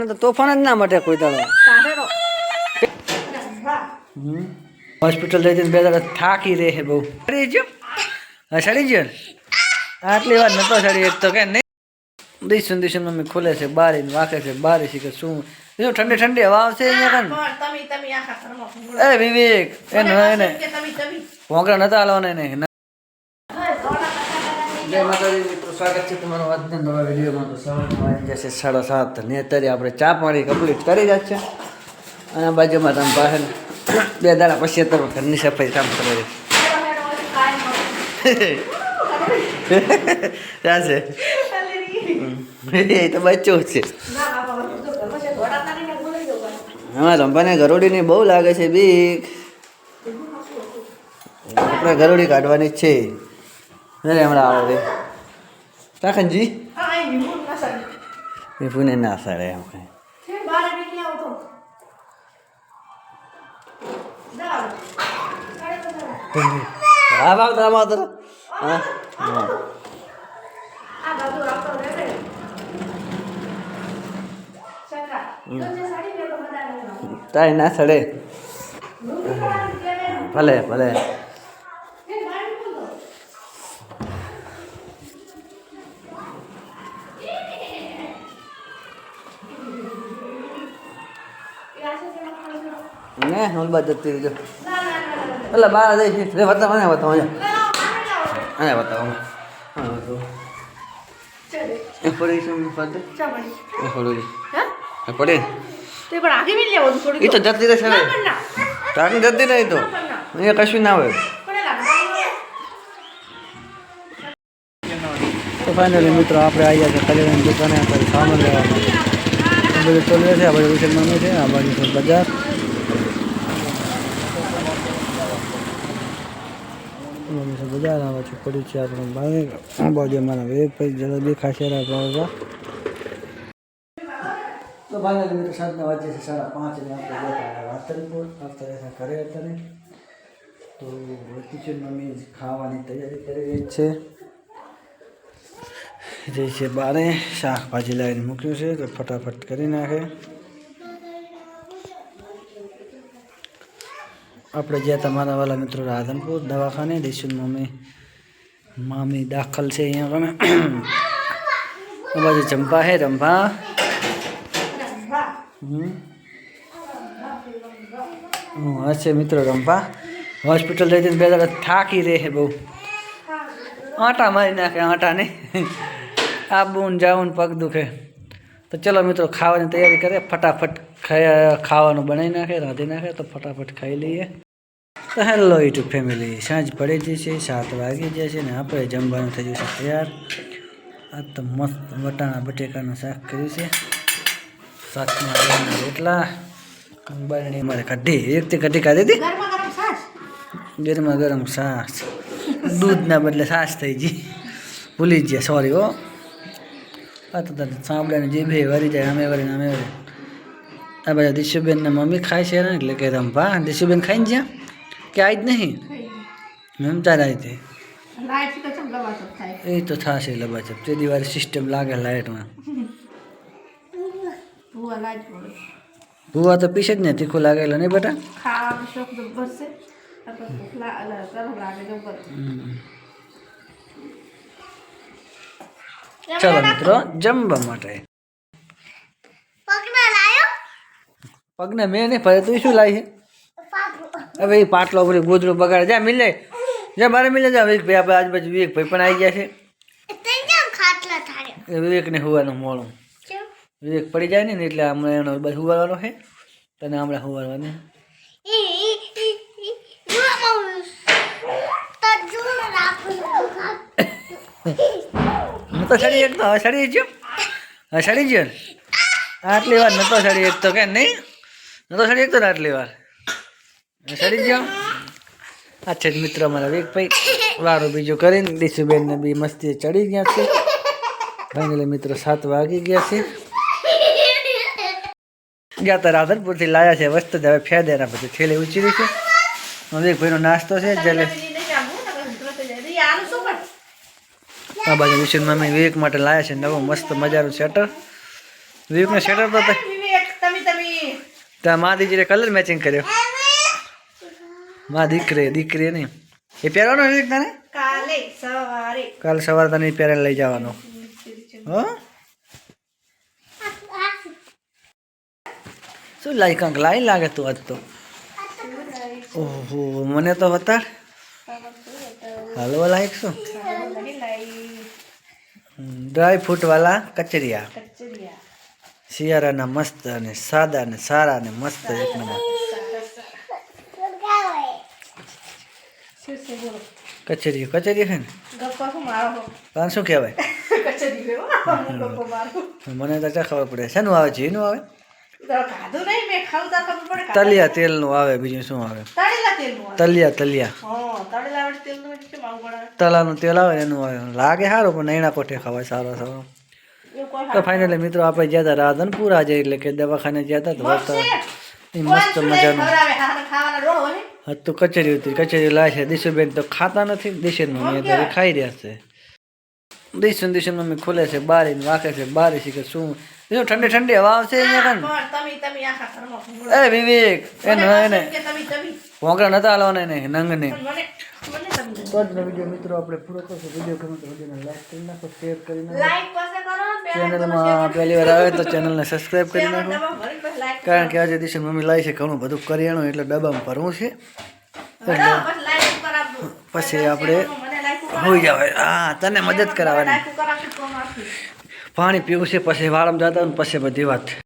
તો તોફાન જ ના માટે કોઈ દાડો હોસ્પિટલ જઈ બે દાડા થાકી રહે છે બહુ સડી ગયો સડી ગયો આટલી વાર નતો સડી એક તો કે નહીં દિવસે દિવસે મમ્મી ખોલે છે બારી વાંકે છે બારી છે કે શું ઠંડી ઠંડી હવા આવશે અહીંયા એ વિવેક એને ભોંકડા નતા હાલવાના એને જય માતાજી મિત્રો, સ્વાગત છે તમારું આજના નવા વિડીયોમાં. તો સવારમાં વાગી જશે 7:30 ને અત્યારે આપણે ચા પાણી કમ્પ્લીટ કરી જ છે અને બાજુમાં તમે બહાર બે દાડા પછી તમે ઘરની સફાઈ કામ કરે ત્યાં છે એ તો બચ્ચું છે. હા રંભાને ગરોડીની બહુ લાગે છે બીક. આપણે ગરોડી કાઢવાની જ છે. હમણાં આવે તાખનજી એ પુણે ના સાડે એમ કઈ હા આવતો હા તાઈ ના સડે ભલે ભલે ને હું બાદ જતી રહીજો એટલે બાર જઈ છે બતાવો ને બતાવો અને બતાવો એ પડી શું ફાદે એ પડી એ પડી તે પણ આગે મિલ લેવો થોડી એ તો જતી રહેશે ને તારી જતી નહીં તો એ કશું ના હોય. તો ફાઇનલી મિત્રો આપણે આવી ગયા છે કલ્યાણની દુકાને આપણે સામાન લેવા માટે બધું ચાલે છે. આ બાજુ વિશે મમ્મી છે, આ બાજુ છે બજાર. બજાર આવે છે પડી છે આપણે બાજુ અમારા વેગભાઈ જરા દેખાશે રાખવા. તો ફાઇનલી મિત્રો 7 વાગે છે 5:30 ને આપણે વાતનપુર ઘરે હતા ને તો કિચન મમ્મી ખાવાની તૈયારી કરી રહી છે. જે છે બારે શાકભાજી લાવીને મૂક્યું છે તો ફટાફટ કરી નાખે. આપણે જ્યાં તમારા વાલા મિત્રો રાધનપુર દવાખાને દઈશું. મામી દાખલ છે અહીંયા તમે બાજુ ચંપા હે રંભા હશે મિત્રો રંભા હોસ્પિટલ જઈ બે દાડા થાકી રહે બહુ આટા મારી નાખે આટા ને આબુન જાઉન પગ દુખે. તો ચલો મિત્રો ખાવાની તૈયારી કરે ફટાફટ ખાવાનું બનાવી નાખે રાંધી નાખે તો ફટાફટ ખાઈ લઈએ. તો હેલો યુટ્યુબ ફેમિલી, સાંજ પડી જશે 7 વાગી જશે ને આપણે જમવાનું થઈ જશે તૈયાર. આ તો મસ્ત વટાણા બટેકાનું શાક કર્યું છે, શાકમાં રોટલા બરણી મારે કાઢી એકથી કઢી કાઢી હતી ગરમા ગરમ છાશ દૂધના બદલે છાશ થઈ ગઈ ભૂલી જ ગયા સોરી હો. આ તો સાંભળ્યાને જે બે વરી જાય અમે વરીને અમે વરી. આ બધા દિશુબેનને મમ્મી ખાય છે ને એટલે કે રંભા દિશુબેન ખાઈને જ્યાં કે આજ નહીં મમતા આવી હતી એ તો થશે લબાચપ તે દિવાળી સિસ્ટમ લાગે લાઇટમાં. ભૂવા તો પીશે જ ને તીખું લાગેલો નહીં બેટા. ચલો મિત્રો જમવા માટે પગને મેં નહીં ફરે તું શું લાવી છે હવે એ પાટલો બધું ગોદડું બગાડે જા મિલે જા બારે મિલે જા વિવેકભાઈ આપણે આજુબાજુ વિવેકભાઈ પણ આવી ગયા છે. વિવેકને હોવાનું મોડું વિવેક પડી જાય ને એટલે હમણાં એનો બસ હુવાડવાનો છે તને હમણાં હુવાડવાની તો સડી એક તો હવે સડી ગયો હવે સડી ગયો આટલી વાર નતો સડી એક તો કે નહીં નતો સડી એક તો આટલી વાર સડી ગયો. અચ્છા મિત્રો અમારા વેગભાઈ વારું બીજું કરીને દીશુબેનને બી મસ્તી ચડી ગયા છે. ફાઇનલી મિત્રો 7 વાગી ગયા છે. ગયા તો રાધનપુરથી લાયા છે વસ્તુ હવે ફેદેરા પછી થેલી ઉચરી છે. વેગભાઈનો નાસ્તો છે જલે આ બાજુ વિશુન મમ્મી વિવેક માટે લાયા છે નવો મસ્ત મજાનું સ્વેટર વિવેકનો શેટર તો વિવેક તમે ત્યાં મા દીકરીએ કલર મેચિંગ કર્યો મા દીકરી નહીં એ પહેરવાનો વિવેક તને કાલે સવારે કાલ સવારે તને પહેરીને લઈ જવાનો હો શું લાઈ કંઈક લાઈ લાગે તું આજ તો ઓહો મને તો બતા હલવો લાયક શું ડ્રાય ફ્રૂટ વાળા કચરિયા શિયાળાના મસ્ત અને સાદા ને સારા ને મસ્ત એક નંબર કચરિયું છે ને કાન શું કહેવાય મને તો ચા ખબર પડે શેનું આવે ઘીનું આવે તલિયા તેલનું આવે બીજું શું આવે તલિયા તલાનું તેલ આવે એનું આવે લાગે સારું પણ નૈણા કોઠે ખવાય સારો સારો તો ફાઇનલી મિત્રો આપણે ગયા હતા રાધનપુર આજે એટલે કે દવાખાને ગયા હતા તો મસ્ત મજાનું હતું કચેરી હતી કચેરી લાય છે દિશુબેન તો ખાતા નથી દિશન મમ્મી અત્યારે ખાઈ રહ્યા છે દિશન મમ્મી ખોલે છે બારી વાંકે છે બારી શીખે શું ઠંડી ઠંડી હવા આવશે અહીંયા એ વિવેક એને ભોંકડા નતા હાલવાના એને નંગને તો આજનો વિડીયો મિત્રો આપણે પૂરો કરશું વિડીયો ગમે તો વિડીયોને લાઈક કરી નાખો શેર કરી નાખો ચેનલમાં પહેલી વાર આવે તો ચેનલને સબસ્ક્રાઈબ કરી નાખો કારણ કે આજે દિશન મમ્મી લાવી છે ઘણું બધું કરિયાણું એટલે ડબ્બામાં ભરવું છે એટલે પછી આપણે હોઈ જવાય હા તને મદદ કરાવવાની પાણી પીવું છે પછી વાળમ જતા ને પછી બધી વાત